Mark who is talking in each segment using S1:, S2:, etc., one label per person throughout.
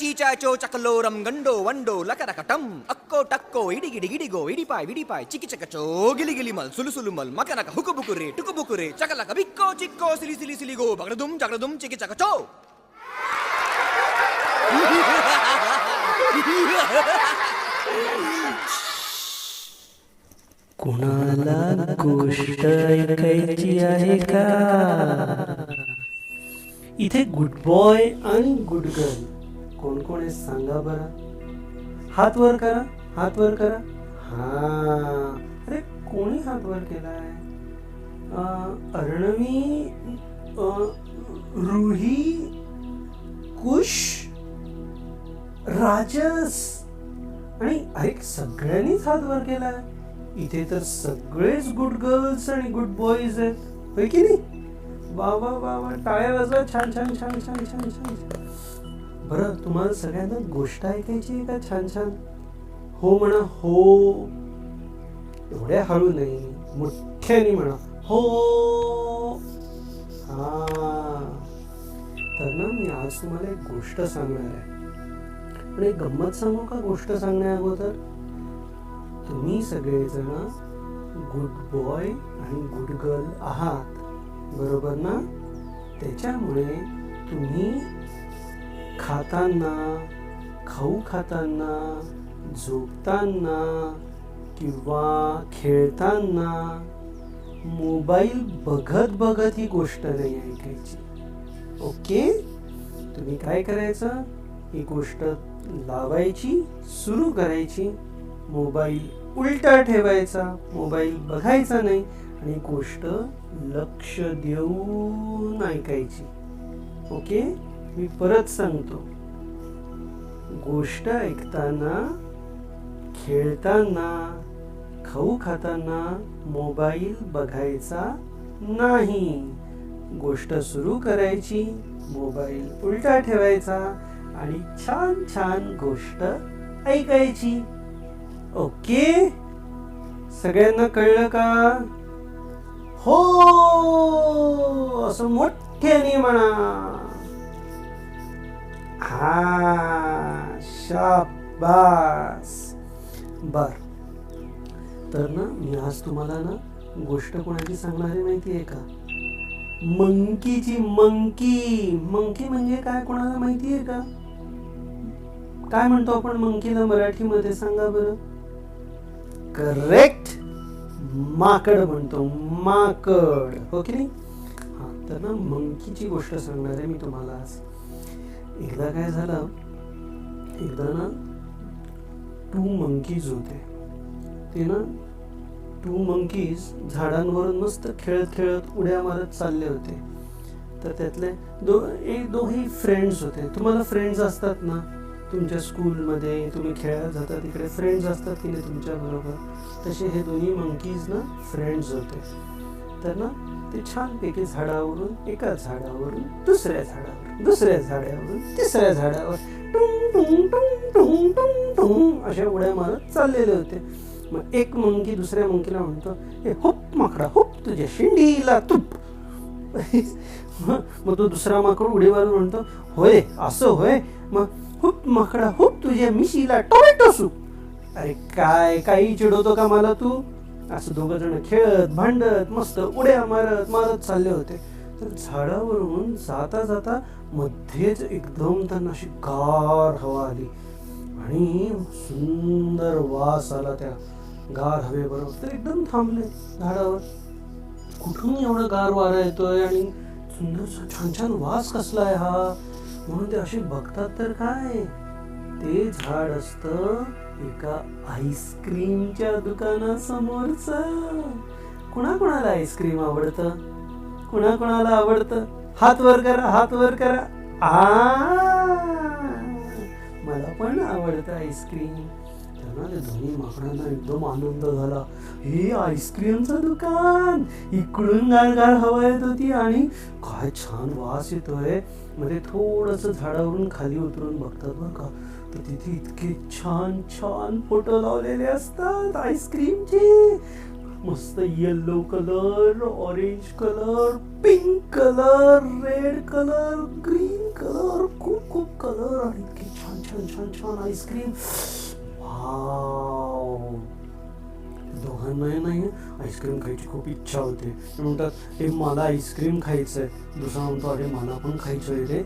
S1: चीचाचो चकलोरम गंडो वंडो लकरकटम अक्को टक्को इडी गिडी गिडिगो इडिपाय चिकी चकचो गिली गिली मल सुलु सुलु मल मकनक हुकु बुकुरे टुकु बुकुरे चकलक बिक्को चिक्को सिली सिली सिली गो बगड़दुम चिकी चकचो.
S2: कुणाला गोष्ट ऐकायची आहे का? इथे गुड बॉय आणि गुड गर्ल कोण कोण आहे सांगा बरं. हात वर करा, हात वर करा. हा, अरे कोणी हात वर केलाय? अर्णवी, रुही, कुश, राजस आणि अरे सगळ्यांनीच हात वर केलाय. इथे तर सगळेच गुड गर्ल्स आणि गुड बॉईज आहेत, होय की नाही? वा वा वा वा, टाळ्या वाजवा. छान छान छान छान छान छान. बरं, तुम्हाला सगळ्यांना गोष्ट ऐकायची आहे का? छान छान हो म्हणा. हो, एवढ्या हळू नाही, मोठ्याने म्हणा हो. हा, तर ना मी आज तुम्हाला एक गोष्ट सांगणार आहे. पण एक गंमत सांगू का गोष्ट सांगण्या अगोदर? तुम्ही सगळेजण गुड बॉय आणि गुड गर्ल आहात, बरोबर ना? त्याच्यामुळे तुम्ही खाताना, खाऊ खाताना, झोपताना किंवा खेळताना मोबाईल बघत बघत ही गोष्ट नाही ऐकायची. ओके? तुम्ही काय करायचं? ही गोष्ट लावायची, सुरू करायची, मोबाईल उलटा ठेवायचा, मोबाईल बघायचा नाही आणि गोष्ट लक्ष देऊन ऐकायची. ओके? मी परत सांगतो, गोष्ट ऐकताना, खेळताना, खाऊ खाताना मोबाईल बघायचा नाही. गोष्ट सुरू करायची, मोबाईल उलटा ठेवायचा आणि छान छान गोष्ट ऐकायची. ओके? सगळ्यांना कळलं का? हो असं मोठ्याने म्हणा. हा, शाबास. बर, तर ना मी आज तुम्हाला ना गोष्ट कोणाची सांगणार आहे माहिती आहे का? मंकीची. मंकी म्हणजे काय कोणाला माहिती आहे का? काय म्हणतो आपण मंकीला मराठीमध्ये? सांगा बरं. करेक्ट, माकड म्हणतो. माकड, हो की नाही? हा, तर ना मंकीची गोष्ट सांगणार आहे मी तुम्हाला आज. एकदा काय झालं, एकदा ना 2 मंकीज होते. ते ना 2 मंकीज झाडांवरून मस्त खेळत खेळत उड्या मारत चालले होते. तर त्यातले दोघे फ्रेंड्स होते. तुम्हाला फ्रेंड्स असतात ना तुमच्या स्कूलमध्ये, तुम्ही खेळायला जाता तिकडे फ्रेंड्स असतात की नाही तुमच्या बरोबर? तसे हे दोन्ही मंकीज ना फ्रेंड्स होते. तर ना ते छानपैकी झाडावरून, एका झाडावरून दुसऱ्या झाडावर, दुसऱ्या झाडावरून तिसऱ्या झाडावर टुंग टुंग टुंग टुंग टुंग टुंग अशा उड्या मारत चाललेले होते. मग एक मंकी दुसऱ्या मंकीला म्हणतो, हे हुप माकडा हुप, तुझ्या शेंडीला तुप. मग तो दुसरा माकड उडी मारून म्हणतो, होय असं होय, मग हुप माकडा हुप, तुझ्या मिशीला टोमॅटो सूप. अरे काय काही चिडवतो का मला तू? असं दोघं जण खेळत भांडत मस्त उड्या मारत मारत चालले होते. तर झाडावरून जाता जाता मध्येच एकदम त्यांना अशी गार हवा आली आणि सुंदर वास आला त्या गार हवेबरोबर. तर एकदम थांबले झाडावर. कुठून एवढा गार वारा येतोय आणि सुंदर छान छान वास कसलाय हा? म्हणून ते असे बघतात तर काय, ते झाड असतं एका आईस्क्रीमच्या दुकानासमोरच. कुणाकुणाला आईस्क्रीम आवडतं? कुणाकुणाला आवडतं? हात वर करा, हात वर करा. मला पण आवडतं आईस्क्रीम. त्यांना ते दोन्ही माकडांना एकदम आनंद झाला. हे आईस्क्रीमचं दुकान, इकडून गारगार हवा येत होती आणि काय छान वास येतोय. मध्ये थोडंसं झाडावरून खाली उतरून बघतात बरं का, तर तिथे इतके छान छान फोटो लावलेले असतात आईस्क्रीमचे. मस्त yellow colour, orange colour, pink colour, red colour, green colour, खूप खूप कलर आणि इतके छान छान छान छान आईस्क्रीम. वाव. दोघांनाही नाही आईस्क्रीम खायची खूप इच्छा होते. ते म्हणतात हे मला आईस्क्रीम खायचंय. दुसरा म्हणतो अरे मला पण खायचंय रे.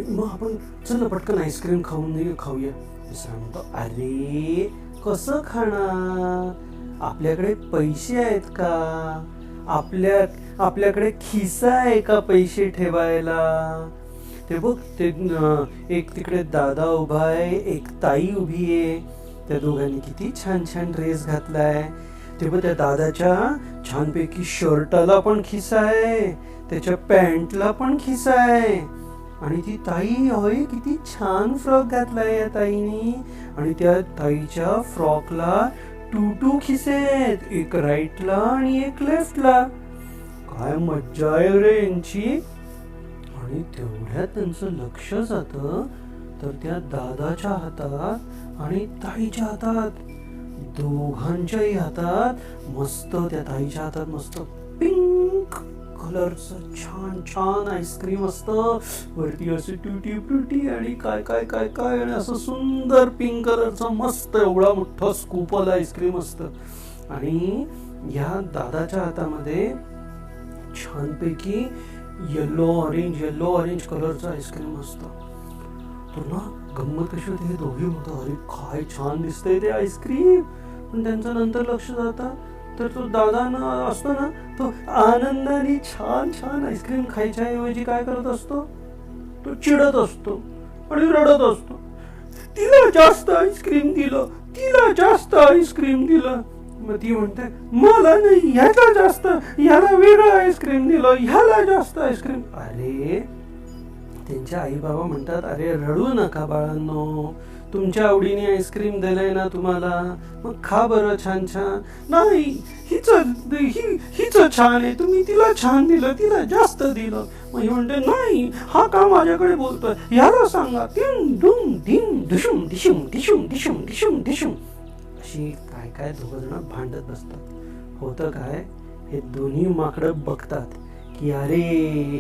S2: मग आपण चल ना पटकन आईस्क्रीम खाऊया. दुसरा म्हणतो अरे कसं खाणार, आपल्याकडे पैसे आहेत का, आपल्याकडे खिसा आहे का पैसे ठेवायला. ते बघ ते एक तिकडे दादा उभा आहे, एक ताई उभी आहे. त्या दोघांनी किती छान छान ड्रेस घातलाय. ते बघ त्या दादाच्या छानपैकी शर्टाला पण खिसा आहे, त्याच्या पॅन्टला पण खिसा आहे. आणि ती ताई होय किती छान फ्रॉक घातलाय या ताईनी. आणि त्या ताईच्या फ्रॉकला 2 खिसे आहेत, एक राईटला आणि एक लेफ्टला. काय मज्जा आहे रे यांची. आणि तेवढ्यात त्यांचं लक्ष जातं तर त्या दादाच्या हातात आणि ताईच्या हातात, दोघांच्याही हातात मस्त, त्या ताईच्या हातात मस्त पिंक कलरचं छान छान आईस्क्रीम असतं. वरती असे ट्युटी फ्रुटी आणि काय काय काय काय आणि असं सुंदर पिंक कलरचं मस्त एवढा मोठा स्कूपवाला आईस्क्रीम असतं. आणि या दादाच्या हातामध्ये छानपैकी येलो ऑरेंज कलरचं आईस्क्रीम असतं. तर ना गंमत कशी होती, हे दोघे म्हणतात अरे काय छान दिसतंय ते आईस्क्रीम. पण त्यांचं नंतर लक्ष जातं तर तो दादा असतो ना, तो आनंदाने छान छान आईस्क्रीम खायच्या ऐवजी काय करत असतो, तो चिडत असतो आणि रडत असतो. तिला जास्त आईस्क्रीम दिलं. मग ती म्हणते मला नाही, ह्याला जास्त, ह्याला वेगळं आईस्क्रीम दिलं, ह्याला जास्त आईस्क्रीम. अरे त्यांच्या आई बाबा म्हणतात अरे रडू नका बाळांनो, तुमच्या आवडीने आईस्क्रीम दिलंय ना तुम्हाला, मग खा बरं छान छान. नाही हिच छान आहे, तुम्ही तिला छान दिलं, तिला जास्त दिलं. मग ही म्हणते नाही हा का माझ्याकडे बोलतोय, ह्याला सांगा. टिम डुम ढिम ढुशुम ढिशुम ढिशुम ढिशुम ढिशुम ढिशुम अशी काय काय दोघं जण भांडत बसतात. होतं काय, हे दोन्ही माकडं बघतात की अरे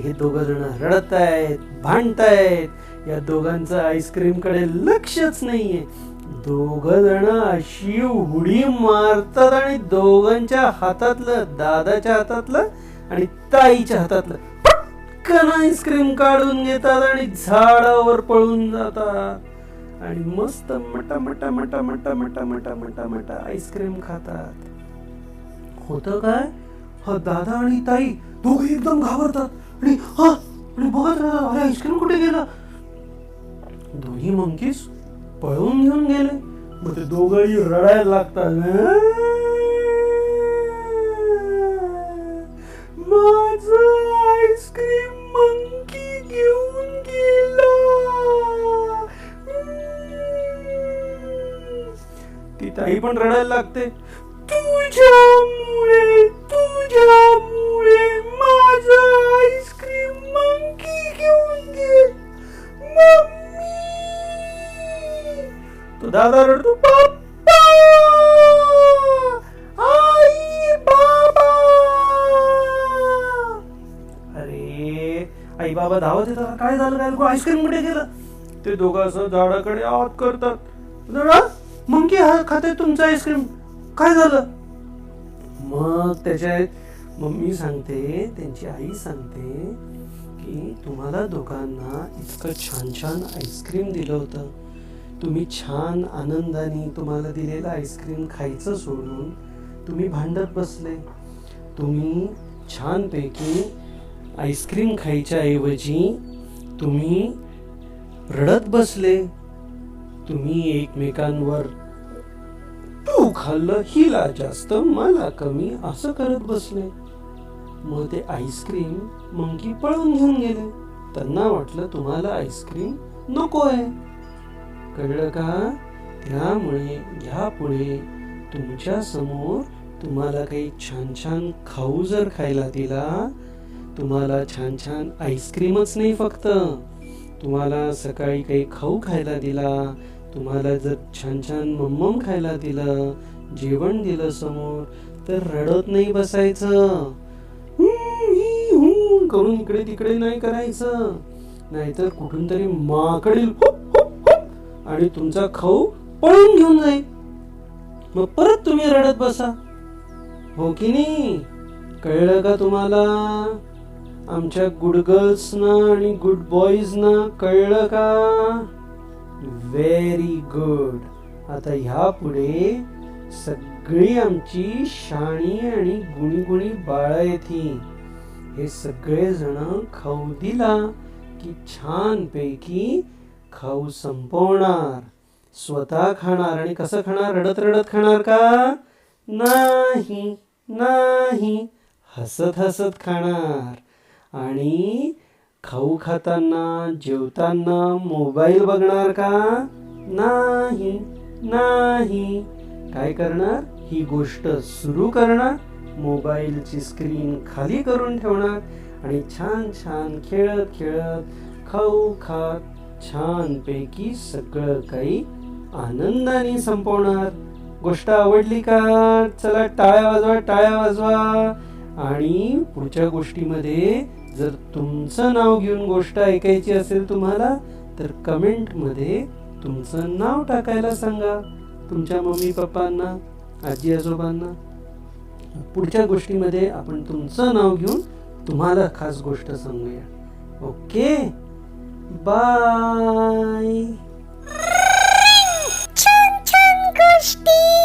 S2: हे दोघं जण रडतायत, भांडतायत, या दोघांचं आईस्क्रीम कडे लक्षच नाहीये. दोघं जण अशी उडी मारतात आणि दोघांच्या हातातलं, दादाच्या हातातलं आणि ताईच्या हातातलं पटकन आईस्क्रीम काढून घेतात आणि झाडावर पळून जातात. आणि मस्त मटा मटा मटा मटा मटा मटा मटा मटा आईस्क्रीम खातात. होतं काय, हा दादा आणि ताई दोघे एकदम घाबरतात आणि बघत अरे आईस्क्रीम कुठे गेला. दोन्ही मंकीज पळून घेऊन गेले. मग ते दोघंही रडायला लागतात. माझं आईस्क्रीम मंकी घेऊन गेला. ती ताई पण रडायला लागते. तुझ्यामुळे माझं आईस्क्रीम मंकी घेऊन गेल मम्मी. तो दादा रडतो पप्पा, आई बाबा. अरे आई बाबा धावत येतात. काय झालं, काय आईस्क्रीम कुठे गेलं. ते दोघं असं झाडाकडे आत करतात. मंकी खाते तुमचं आईस्क्रीम, काय झालं. मग त्याच्या मम्मी सांगते, त्यांची आई सांगते की तुम्हाला दोघांना इतकं छान छान आईस्क्रीम दिलं होतं, तुम्ही छान आनंदाने तुम्हाला दिलेलं आईस्क्रीम खायचं सोडून तुम्ही भांडत बसले. तुम्ही छानपैकी आईस्क्रीम खायच्या ऐवजी तुम्ही रडत बसले. तुम्ही एकमेकांवर तू खाल्लं, हिला जास्त, मला कमी असं करत बसले. मग ते आईस्क्रीम मंकी पळून घेऊन गेले. त्यांना वाटलं तुम्हाला आईस्क्रीम नको आहे, कळलं का. त्यामुळे यापुढे तुमच्या समोर तुम्हाला काही छान छान खाऊ जर खायला दिला, तुम्हाला छान छान आईस्क्रीमच नाही फक्त, तुम्हाला सकाळी काही खाऊ खायला दिला, तुम्हाला जर छान छान मम्मम खायला दिलं, जेवण दिलं समोर, तर रडत नाही बसायचं, करून इकडे तिकडे नाही करायचं. नाहीतर कुठून तरी माकड आणि तुमचा खाऊ पळून घेऊन जाईल. मग परत तुम्ही रडत बसा. हो की नाही? कळलं का तुम्हाला? आमच्या गुड गर्ल्सना आणि गुड बॉईजना कळलं का? Very good. आता ह्या पुढे सगळी आमची शाणी आणि गुणी गुणी बाळ येतील. हे सगळे जण खाऊ दिला की छान पैकी खाऊ संपवणार, स्वतः खाणार. आणि कसं खाणार? रडत रडत खाणार का? नाही नाही, हसत हसत खाणार. आणि खाऊ खाताना जेवताना मोबाईल बघणार का? नाही नाही. काय करणार? ही गोष्ट सुरू करणार, मोबाईलची स्क्रीन खाली करून ठेवणार आणि छान छान खेळत खेळत खाऊ खात छान पैकी सगळं काही आनंदाने संपवणार. गोष्ट आवडली का? चला टाळ्या वाजवा, टाळ्या वाजवा. आणि पुढच्या गोष्टीमध्ये जर तुमचं नाव घेऊन गोष्ट ऐकायची असेल तुम्हाला, तर कमेंट मध्ये तुमचं नाव टाकायला सांगा तुमच्या मम्मी पप्पांना, आजी आजोबांना. पुढच्या गोष्टीमध्ये आपण तुमचं नाव घेऊन तुम्हाला खास गोष्ट सांगूया. Okay, bye.
S3: छान छान गोष्टी.